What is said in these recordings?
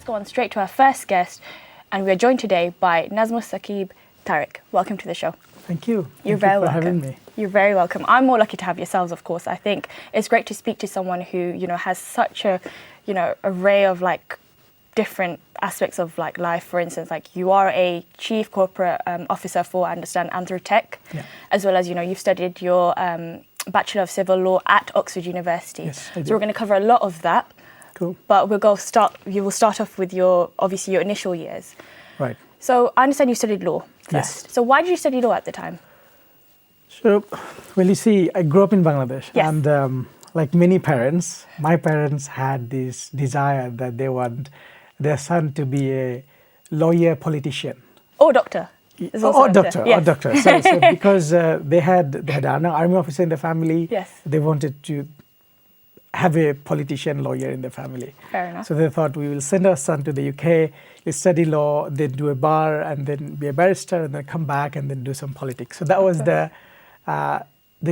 go on straight to our first guest. And we are joined today by Nazmus Tareque. Welcome to the show. Thank you. You're very welcome. Having me. You're very welcome. I'm more lucky to have yourselves, of course. I think it's great to speak to someone who, has such a, array of different aspects of life. For instance, you are a chief corporate officer for, I understand, Anthrotek, as well as, you've studied your Bachelor of Civil Law at Oxford University. Yes, I do. So we're going to cover a lot of that. Cool. But you will start off with your initial years. Right. So I understand you studied law first. Yes. So why did you study law at the time? So, well, you see, I grew up in Bangladesh. Yes. And like many parents, my parents had this desire that they want their son to be a lawyer, politician. Or doctor. Or doctor. So because they had an army officer in the family, yes, they wanted to have a politician lawyer in the family. Fair enough. So they thought, we will send our son to the UK, he'll study law, then do a bar, and then be a barrister, and then come back and then do some politics. So that was the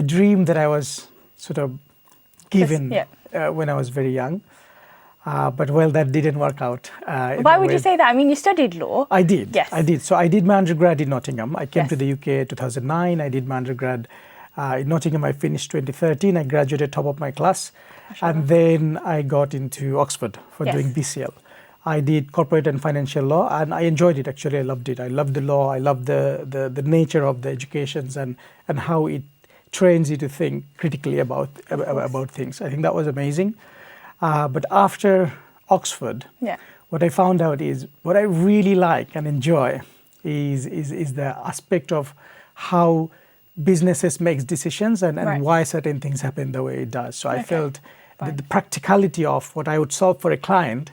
dream that I was sort of given when I was very young. But that didn't work out. Why would you say that? I mean, you studied law. I did. Yes. I did. So I did my undergrad in Nottingham. I came to the UK 2009. I did my undergrad in Nottingham. I finished 2013. I graduated top of my class. And then I got into Oxford for doing BCL. I did corporate and financial law, and I enjoyed it. Actually, I loved it. I loved the law. I loved the nature of the educations and how it trains you to think critically about things. I think that was amazing. But after Oxford, what I found out is what I really like and enjoy is the aspect of how businesses make decisions and why certain things happen the way it does. So I felt the practicality of what I would solve for a client,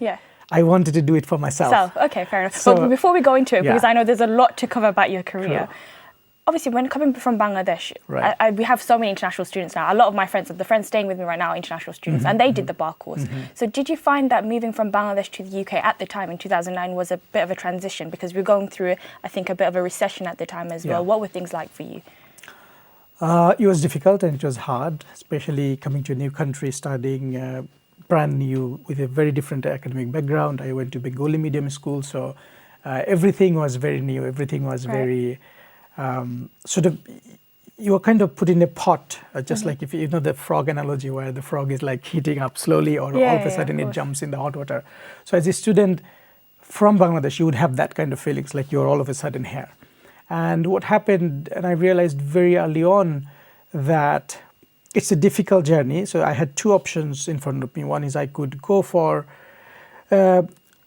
I wanted to do it for myself. Okay, fair enough. So, but before we go into it, because I know there's a lot to cover about your career, obviously, when coming from Bangladesh, we have so many international students now. A lot of my friends, the friends staying with me right now, are international students, and they did the bar course. So did you find that moving from Bangladesh to the UK at the time in 2009 was a bit of a transition? Because we're going through, I think, a bit of a recession at the time as well. What were things like for you? It was difficult and it was hard, especially coming to a new country, studying brand new with a very different academic background. I went to Bengali medium school, so everything was very new. Everything was very... sort of, you are kind of put in a pot, just like if you know the frog analogy where the frog is like heating up slowly or all of a sudden it jumps in the hot water. So as a student from Bangladesh, you would have that kind of feelings, like you're all of a sudden here. And what happened, and I realized very early on that it's a difficult journey. So I had two options in front of me. One is I could go for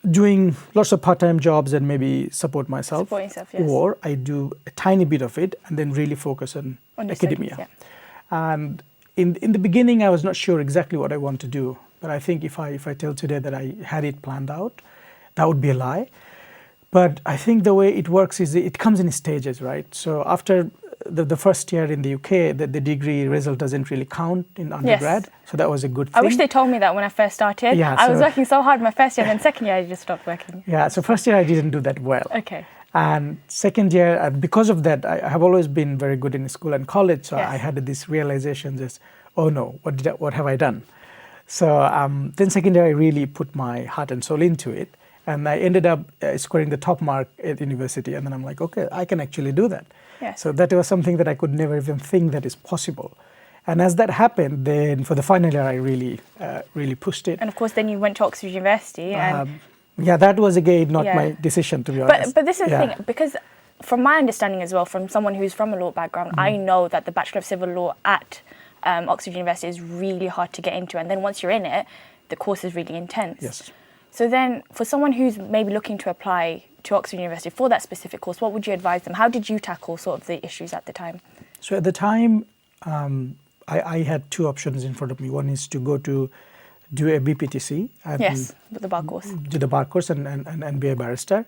doing lots of part-time jobs and maybe support myself, or I do a tiny bit of it and then really focus on academia. Studies, and in the beginning, I was not sure exactly what I want to do, but I think if I tell today that I had it planned out, that would be a lie. But I think the way it works is it comes in stages, right? So after the first year in the UK, the degree result doesn't really count in undergrad. So that was a good thing. I wish they told me that when I first started. I was working so hard my first year, and then second year I just stopped working. So first year I didn't do that well. Okay. And second year, because of that, I have always been very good in school and college. So I had this realization just, oh no, what have I done? So then second year I really put my heart and soul into it. And I ended up scoring the top mark at university. And then I'm like, okay, I can actually do that. So that was something that I could never even think that is possible. And as that happened, then for the final year, I really pushed it. And of course, then you went to Oxford University. And that was again not my decision, to be honest. But this is the thing, because from my understanding as well, from someone who's from a law background, I know that the Bachelor of Civil Law at Oxford University is really hard to get into. And then once you're in it, the course is really intense. So then for someone who's maybe looking to apply to Oxford University for that specific course, what would you advise them? How did you tackle sort of the issues at the time? So at the time, I had two options in front of me. One is to go to do a BPTC. And the bar course. Do the bar course and be a barrister,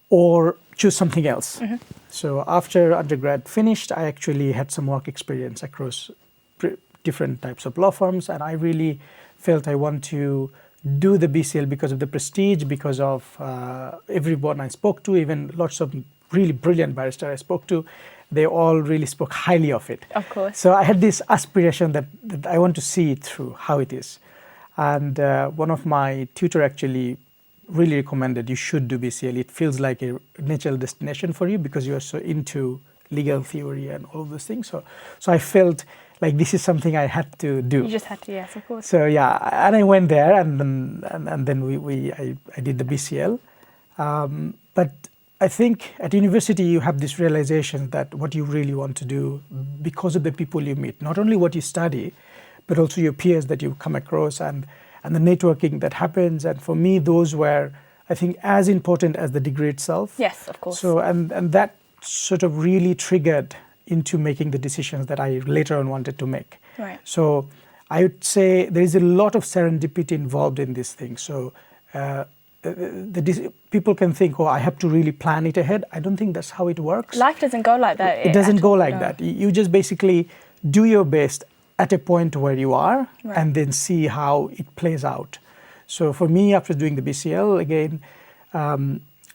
or choose something else. So after undergrad finished, I actually had some work experience across different types of law firms, and I really felt I want to do the BCL because of the prestige, because of everyone I spoke to, even lots of really brilliant barristers I spoke to, they all really spoke highly of it. Of course. So I had this aspiration that I want to see it through, how it is. And one of my tutor actually really recommended you should do BCL. It feels like a natural destination for you because you are so into legal theory and all of those things. So I felt like this is something I had to do. You just had to, yes, of course. So yeah, and I went there, and then I did the BCL. But I think at university you have this realization that what you really want to do because of the people you meet, not only what you study, but also your peers that you come across and the networking that happens. And for me, those were, I think, as important as the degree itself. Yes, of course. So and that sort of really triggered into making the decisions that I later on wanted to make. Right. So I would say there is a lot of serendipity involved in this thing. So people can think, oh, I have to really plan it ahead. I don't think that's how it works. Life doesn't go like that. It doesn't go like that. You just basically do your best at a point where you are, right, and then see how it plays out. So for me, after doing the BCL, again,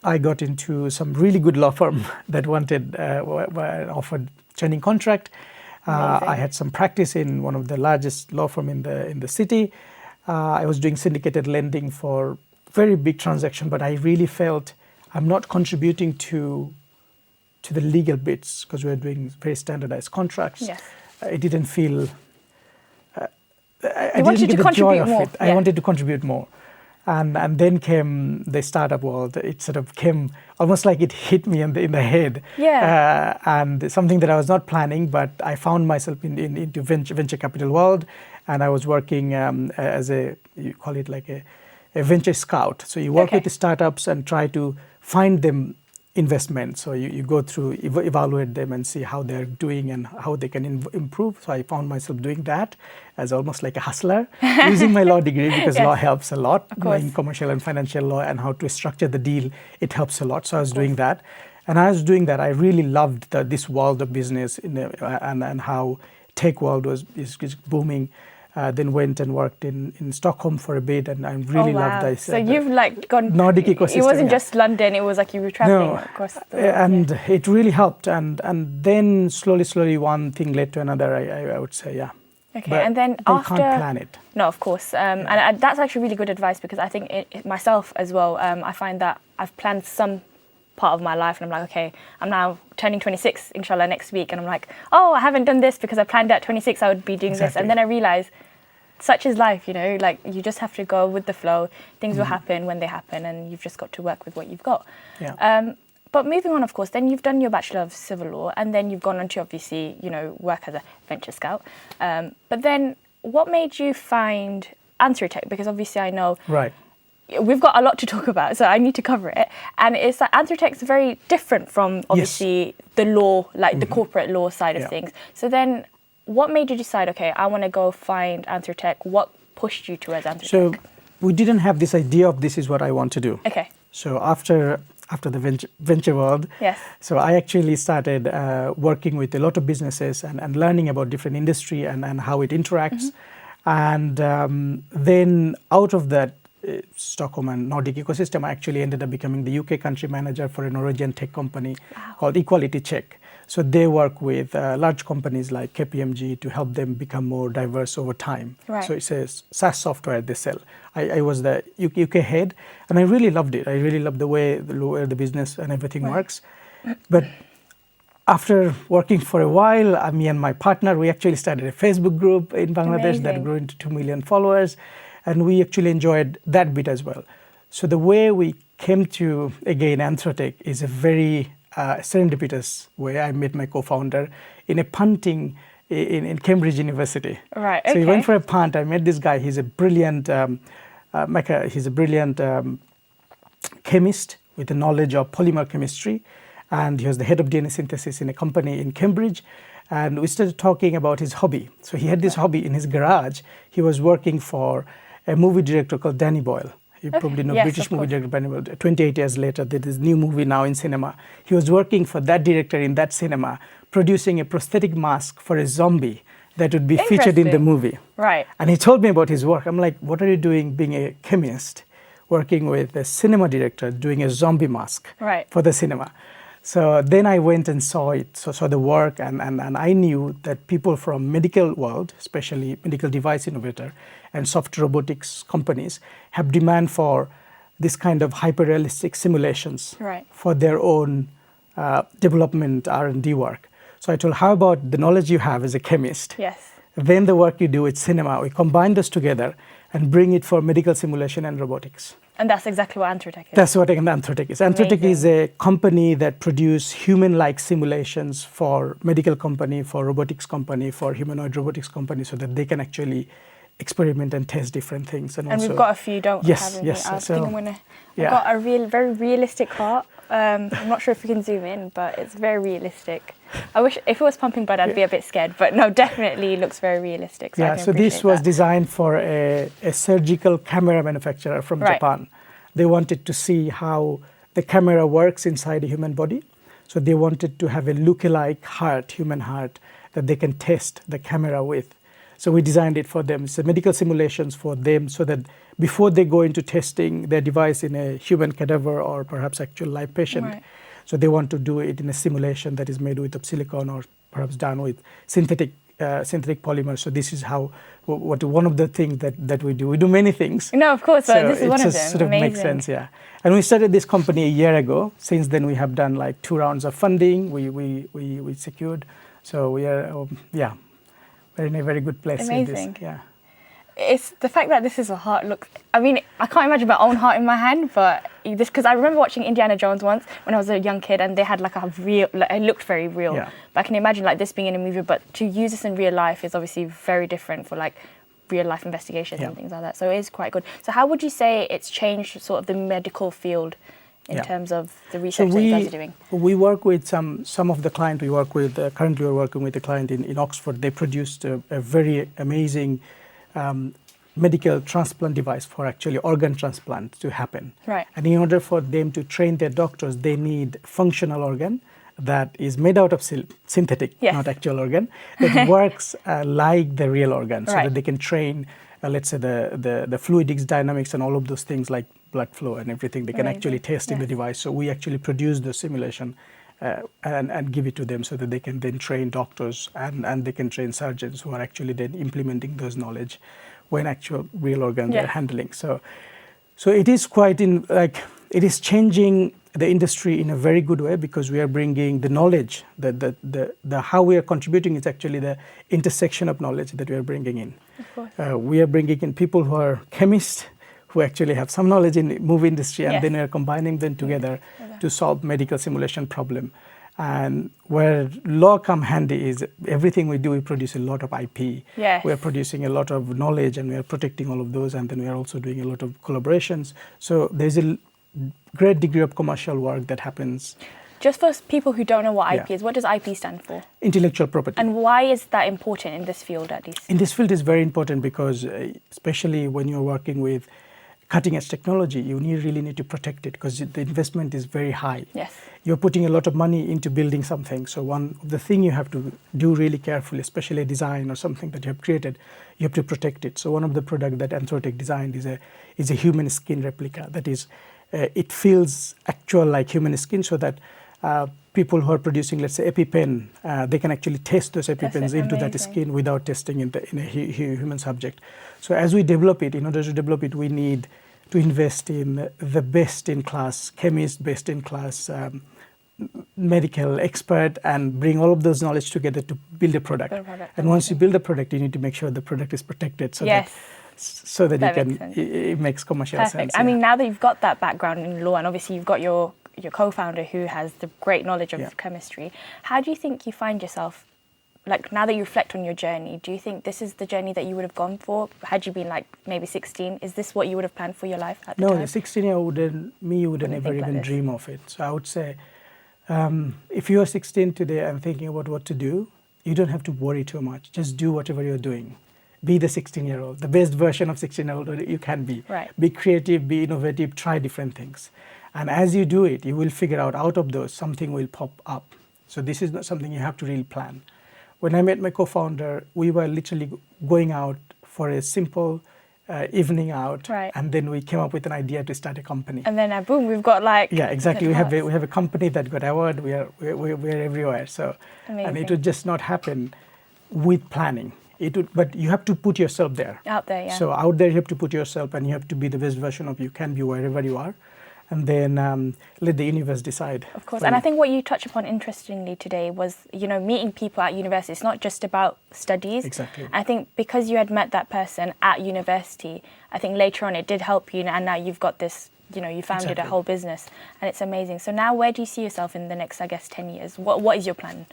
I got into some really good law firm that offered training contract. I had some practice in one of the largest law firm in the city. I was doing syndicated lending for very big transaction, but I really felt I'm not contributing to the legal bits because we were doing very standardized contracts. Yes. It didn't feel. I wanted to contribute more. Yeah. I wanted to contribute more. And then came the startup world. It sort of came almost like it hit me in the head. Yeah. And something that I was not planning, but I found myself into venture capital world, and I was working as you call it like a venture scout. So you work with the startups and try to find them investment. So you go through, evaluate them and see how they're doing and how they can improve. So I found myself doing that as almost like a hustler, using my law degree because law helps a lot. Knowing commercial and financial law and how to structure the deal, it helps a lot. So I was doing that. And I was doing that. I really loved this world of business and how tech world is booming. Then went and worked in Stockholm for a bit, and I really loved this. So you've like gone Nordic ecosystem. It wasn't just London; it was like you were traveling across the world. And it really helped. And then slowly, one thing led to another. I would say, yeah. Okay, but and then after you can't plan it. No, of course, and that's actually really good advice because I think myself as well. I find that I've planned some part of my life, and I'm like, okay, I'm now turning 26, inshallah, next week, and I'm like, oh, I haven't done this because I planned at 26 I would be doing this, and then I realize. Such is life, like you just have to go with the flow. Things will happen when they happen, and you've just got to work with what you've got. Yeah. But moving on, of course, then you've done your Bachelor of Civil Law, and then you've gone on to obviously, work as a venture scout. But then what made you find Anthrotek? Because obviously I know we've got a lot to talk about, so I need to cover it. And it's like Anthrotek's very different from obviously the law, like the corporate law side of things. So then what made you decide, okay, I want to go find Anthrotek? What pushed you towards Anthrotek? So we didn't have this idea of this is what I want to do. Okay. So after the venture world, so I actually started working with a lot of businesses and learning about different industry and how it interacts. And then out of that Stockholm and Nordic ecosystem, I actually ended up becoming the UK country manager for a Norwegian tech company called Equality Check. So they work with large companies like KPMG to help them become more diverse over time. Right. So it's a SaaS software they sell. I was the UK head, and I really loved it. I really loved the way the business and everything works. But after working for a while, me and my partner, we actually started a Facebook group in Bangladesh that grew into 2 million followers, and we actually enjoyed that bit as well. So the way we came to, again, Anthrotek is a very serendipitous way. I met my co-founder in a punting in Cambridge University. Right. So we went for a punt. I met this guy. He's a brilliant, chemist with the knowledge of polymer chemistry, and he was the head of DNA synthesis in a company in Cambridge. And we started talking about his hobby. So he had this hobby in his garage. He was working for a movie director called Danny Boyle. You probably know British movie director Danny Boyle. 28 years later, there is a new movie now in cinema. He was working for that director in that cinema, producing a prosthetic mask for a zombie that would be featured in the movie. Right. And he told me about his work. I'm like, what are you doing being a chemist, working with a cinema director, doing a zombie mask for the cinema? So then I went and saw it, saw the work, and I knew that people from medical world, especially medical device innovator and soft robotics companies, have demand for this kind of hyper-realistic simulations right. for their own development R&D work. So I told, how about the knowledge you have as a chemist? Yes. Then the work you do with cinema, we combine those together and bring it for medical simulation and robotics. And that's exactly what Anthrotek is. That's what Anthrotek is. Anthrotek is a company that produces human-like simulations for medical company, for robotics company, for humanoid robotics company, so that they can actually experiment and test different things. And also, we've got a few, don't we? Yes, yes. I think I'm gonna. I've got a very realistic heart. I'm not sure if we can zoom in, but it's very realistic. I wish if it was pumping blood, I'd be a bit scared, but no, definitely looks very realistic. So so this was designed for a surgical camera manufacturer from Japan. They wanted to see how the camera works inside a human body. So they wanted to have a look-alike heart, human heart, that they can test the camera with. So we designed it for them. It's a medical simulations for them so that before they go into testing their device in a human cadaver or perhaps actual live patient, so they want to do it in a simulation that is made with silicon or perhaps done with synthetic polymers. So this is how one of the things that we do. We do many things. No, of course, but this is one of them. Sort of makes sense, yeah. And we started this company a year ago. Since then, we have done like 2 rounds of funding. We secured. So we are, we're in a very good place. Amazing. In this, yeah. It's the fact that this is a heart look. I mean, I can't imagine my own heart in my hand, but this, because I remember watching Indiana Jones once when I was a young kid, and they had like a real, it looked very real. Yeah. But I can imagine like this being in a movie, but to use this in real life is obviously very different for like real life investigations and things like that. So it is quite good. So how would you say it's changed sort of the medical field in terms of the research that you guys are doing? We work with some of the clients we work with. Currently, we're working with a client in Oxford. They produced a very amazing medical transplant device for actually organ transplant to happen. Right. And in order for them to train their doctors, they need functional organ that is made out of synthetic, not actual organ, that works like the real organ, so that they can train, let's say, the fluidics dynamics and all of those things like blood flow and everything. They can actually test in the device. So we actually produce the simulation and give it to them so that they can then train doctors and they can train surgeons who are actually then implementing those knowledge when actual real organs they're handling. So it is quite it is changing the industry in a very good way, because we are bringing the knowledge, the how we are contributing is actually the intersection of knowledge that we are bringing in. Of course. We are bringing in people who are chemists, who actually have some knowledge in the movie industry, and then we are combining them together to solve medical simulation problem. And where law come handy is everything we do, we produce a lot of IP. Yes. We are producing a lot of knowledge, and we are protecting all of those, and then we are also doing a lot of collaborations. So there's a great degree of commercial work that happens. Just for people who don't know what IP is, what does IP stand for? Intellectual property. And why is that important in this field, at least? In this field, it's very important because especially when you're working with cutting-edge technology, you really need to protect it, because the investment is very high. Yes. You're putting a lot of money into building something. So one of the things you have to do really carefully, especially a design or something that you have created, you have to protect it. So one of the products that Anthrotek designed is a human skin replica. That is, it feels actual like human skin, so that people who are producing, let's say, EpiPen, they can actually test those EpiPens into that skin without testing in a human subject. So as we develop it, in order to develop it, we need to invest in the best-in-class chemist, best-in-class medical expert, and bring all of those knowledge together to build a product. And once you build a product, you need to make sure the product is protected, so that you can. It makes commercial sense. I mean, now that you've got that background in law, and obviously you've got your co-founder who has the great knowledge of chemistry, how do you think you find yourself? Like, now that you reflect on your journey, do you think this is the journey that you would have gone for had you been like maybe 16? Is this what you would have planned for your life at the time? No, 16-year wouldn't never even dream of it. So I would say, if you are 16 today and thinking about what to do, you don't have to worry too much. Just do whatever you're doing. Be the 16-year-old, the best version of 16-year-old you can be. Right. Be creative, be innovative, try different things. And as you do it, you will figure out of those, something will pop up. So this is not something you have to really plan. When I met my co-founder, we were literally going out for a simple evening out, and then we came up with an idea to start a company. And then boom, we've got like exactly. We have a company that got award. We're everywhere. So amazing. And it would just not happen with planning. but you have to put yourself there. Out there, yeah. So out there, you have to put yourself, and you have to be the best version of you can be wherever you are, and then let the universe decide. Of course, and I think what you touched upon interestingly today was, meeting people at university. It's not just about studies. Exactly. I think because you had met that person at university, I think later on it did help you, and now you've got this. You founded a whole business, and it's amazing. So now, where do you see yourself in the next, 10 years? What is your plan?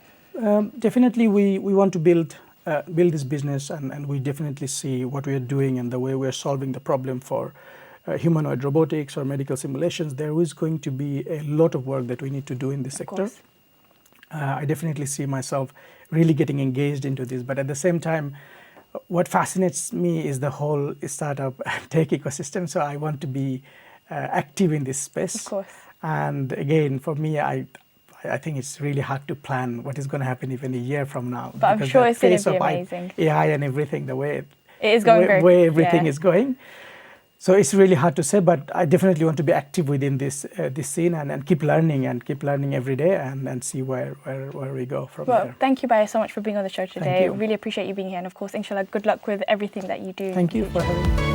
Definitely, we want to build this business, and we definitely see what we are doing and the way we are solving the problem for humanoid robotics or medical simulations. There is going to be a lot of work that we need to do in this sector. I definitely see myself really getting engaged into this, but at the same time, what fascinates me is the whole startup tech ecosystem. So I want to be active in this space. Of course. And again, for me, I think it's really hard to plan what is going to happen even a year from now. But I'm sure it's going to be amazing. AI and everything, the way it is going where everything is going. So it's really hard to say, but I definitely want to be active within this scene and keep learning every day and see where we go from there. Well, thank you, Baya, so much for being on the show today. Thank you. Really appreciate you being here, and of course, inshallah, good luck with everything that you do. Thank you for having me.